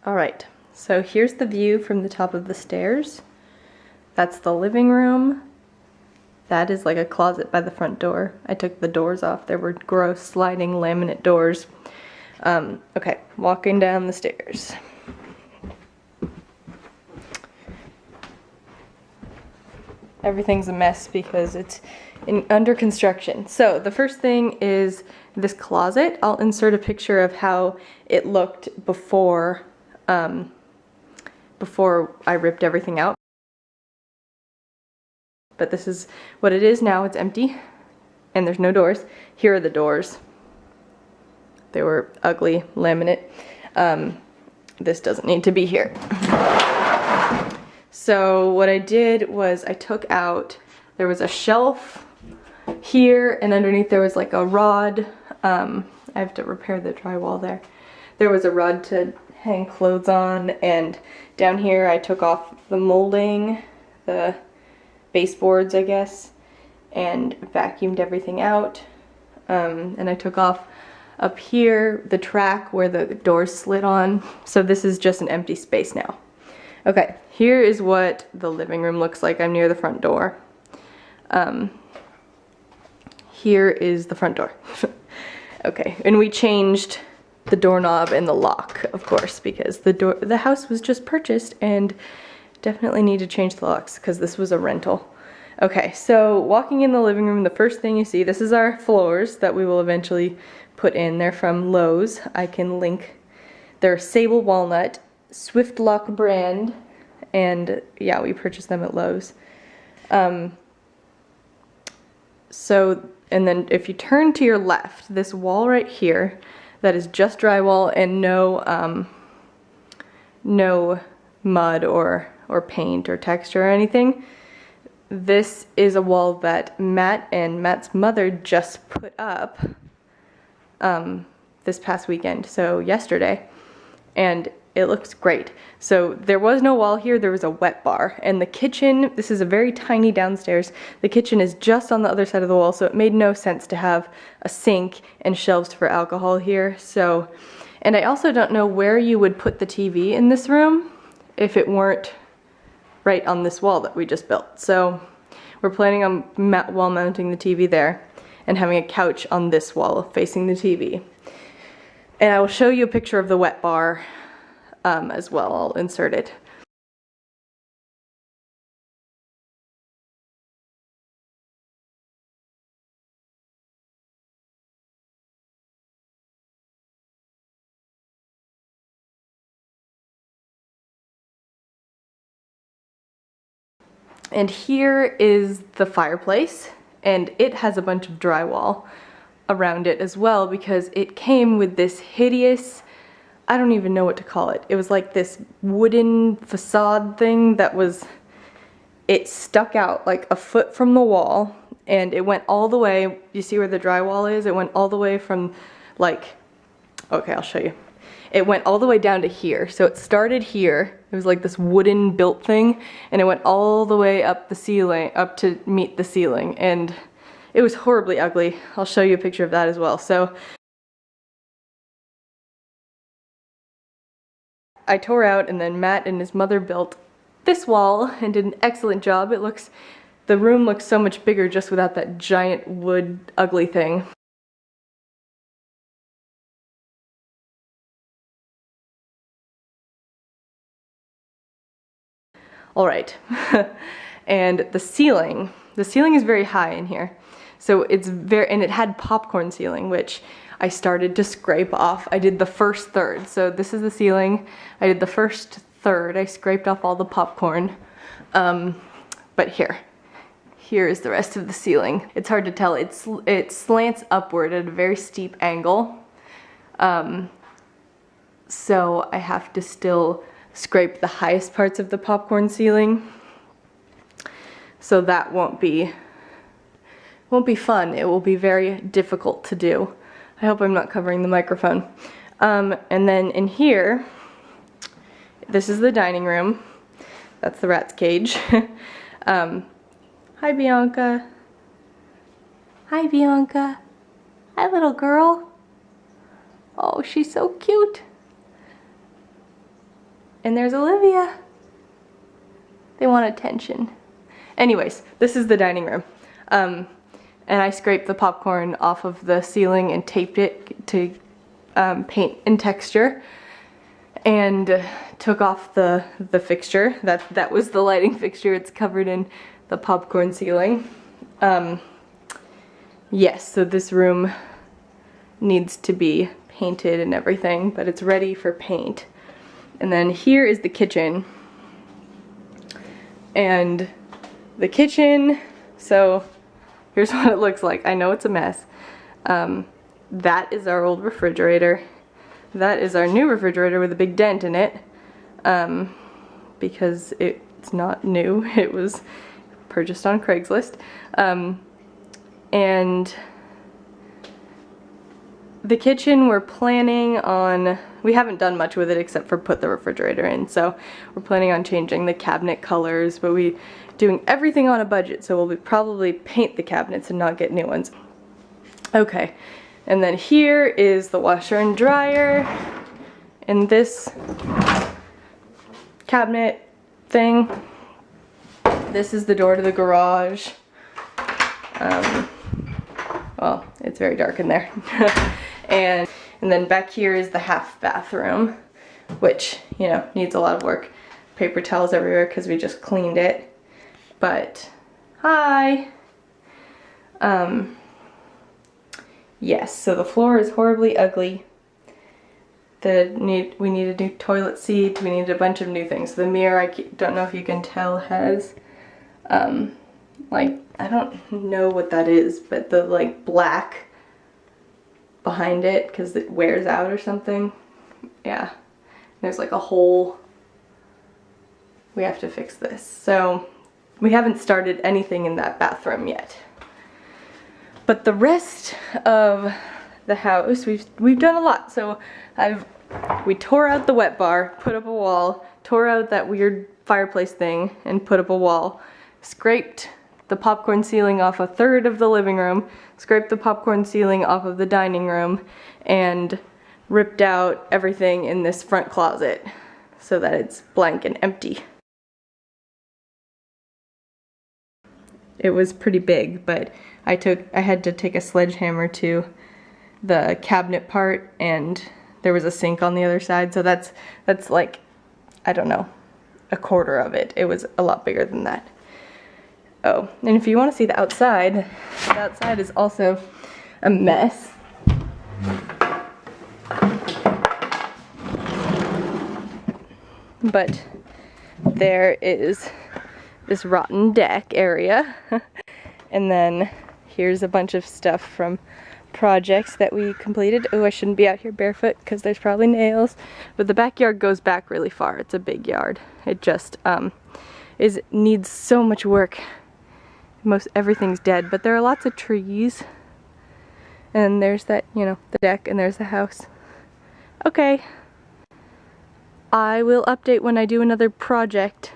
Alright, so here's the view from the top of the stairs. That's the living room. That is like a closet by the front door. I took the doors off. There were gross sliding laminate doors. Okay, walking down the stairs. Everything's a mess because it's under construction. So the first thing is this closet. I'll insert a picture of how it looked before I ripped everything out. But this is what it is now. It's empty and there's no doors. Here are the doors. They were ugly laminate. This doesn't need to be here. So what I did was I took out, there was a shelf here and underneath there was like a rod. I have to repair the drywall there. There was a rod to hang clothes on, and down here I took off the molding, the baseboards I guess, and vacuumed everything out. And I took off up here the track where the doors slid on. So this is just an empty space now. Okay, here is what the living room looks like. I'm near the front door. Here is the front door. Okay, and we changed the doorknob and the lock, of course, because the house was just purchased and definitely need to change the locks because this was a rental. Okay, so walking in the living room, the first thing you see, this is our floors that we will eventually put in. They're from Lowe's. I can link. They're Sable Walnut, Swift Lock brand, and yeah, we purchased them at Lowe's. And then if you turn to your left, this wall right here, that is just drywall and no mud or paint or texture or anything. This is a wall that Matt and Matt's mother just put up this past weekend, so yesterday, and it looks great. So there was no wall here, there was a wet bar, and the kitchen, this is a very tiny downstairs, the kitchen is just on the other side of the wall, so it made no sense to have a sink and shelves for alcohol here. So, and I also don't know where you would put the TV in this room if it weren't right on this wall that we just built. So we're planning on wall mounting the TV there and having a couch on this wall facing the TV. And I will show you a picture of the wet bar as well. I'll insert it. And here is the fireplace, and it has a bunch of drywall around it as well because it came with this hideous, I don't even know what to call it. It was like this wooden facade thing that was, it stuck out like a foot from the wall, and it went all the way, you see where the drywall is? It went all the way from like, okay, I'll show you. It went all the way down to here. So it started here. It was like this wooden built thing, and it went all the way up the ceiling, up to meet the ceiling, and it was horribly ugly. I'll show you a picture of that as well. So I tore out, and then Matt and his mother built this wall and did an excellent job. The room looks so much bigger just without that giant wood ugly thing. All right, and the ceiling is very high in here. So it's and it had popcorn ceiling, which I started to scrape off. I did the first third. So this is the ceiling. I did the first third. I scraped off all the popcorn. But here is the rest of the ceiling. It's hard to tell. It slants upward at a very steep angle. So I have to still scrape the highest parts of the popcorn ceiling. So that won't be fun. It will be very difficult to do. I hope I'm not covering the microphone. And then in here, this is the dining room. That's the rat's cage. Hi, Bianca. Hi, Bianca. Hi, little girl. Oh, she's so cute. And there's Olivia. They want attention. Anyways, this is the dining room. And I scraped the popcorn off of the ceiling and taped it to paint and texture. And took off the fixture. That was the lighting fixture. It's covered in the popcorn ceiling. Yes, so this room needs to be painted and everything, but it's ready for paint. And then here is the kitchen. And the kitchen, so here's what it looks like. I know it's a mess. That is our old refrigerator. That is our new refrigerator with a big dent in it. Because it's not new. It was purchased on Craigslist. And the kitchen, we're planning on, we haven't done much with it except for put the refrigerator in, so we're planning on changing the cabinet colors, but we doing everything on a budget, so we'll probably paint the cabinets and not get new ones. Okay, and then here is the washer and dryer, and this cabinet thing. This is the door to the garage. Well, it's very dark in there. and then back here is the half bathroom, which, you know, needs a lot of work. Paper towels everywhere because we just cleaned it. But, hi! Yes, so the floor is horribly ugly. We need a new toilet seat, we need a bunch of new things. The mirror, I don't know if you can tell, has, like, I don't know what that is, but the, like, black behind it, because it wears out or something. Yeah. There's, like, a hole. We have to fix this. So, we haven't started anything in that bathroom yet. But the rest of the house, we've done a lot. So, we tore out the wet bar, put up a wall, tore out that weird fireplace thing, and put up a wall, scraped the popcorn ceiling off a third of the living room, scraped the popcorn ceiling off of the dining room, and ripped out everything in this front closet so that it's blank and empty. It was pretty big, but I had to take a sledgehammer to the cabinet part, and there was a sink on the other side, so that's like, I don't know, a quarter of it. It was a lot bigger than that. Oh, and if you want to see the outside is also a mess. But there is this rotten deck area. And then here's a bunch of stuff from projects that we completed. Oh, I shouldn't be out here barefoot because there's probably nails. But the backyard goes back really far. It's a big yard. It just needs so much work. Most everything's dead, but there are lots of trees. And there's that, you know, the deck, and there's the house. Okay. I will update when I do another project.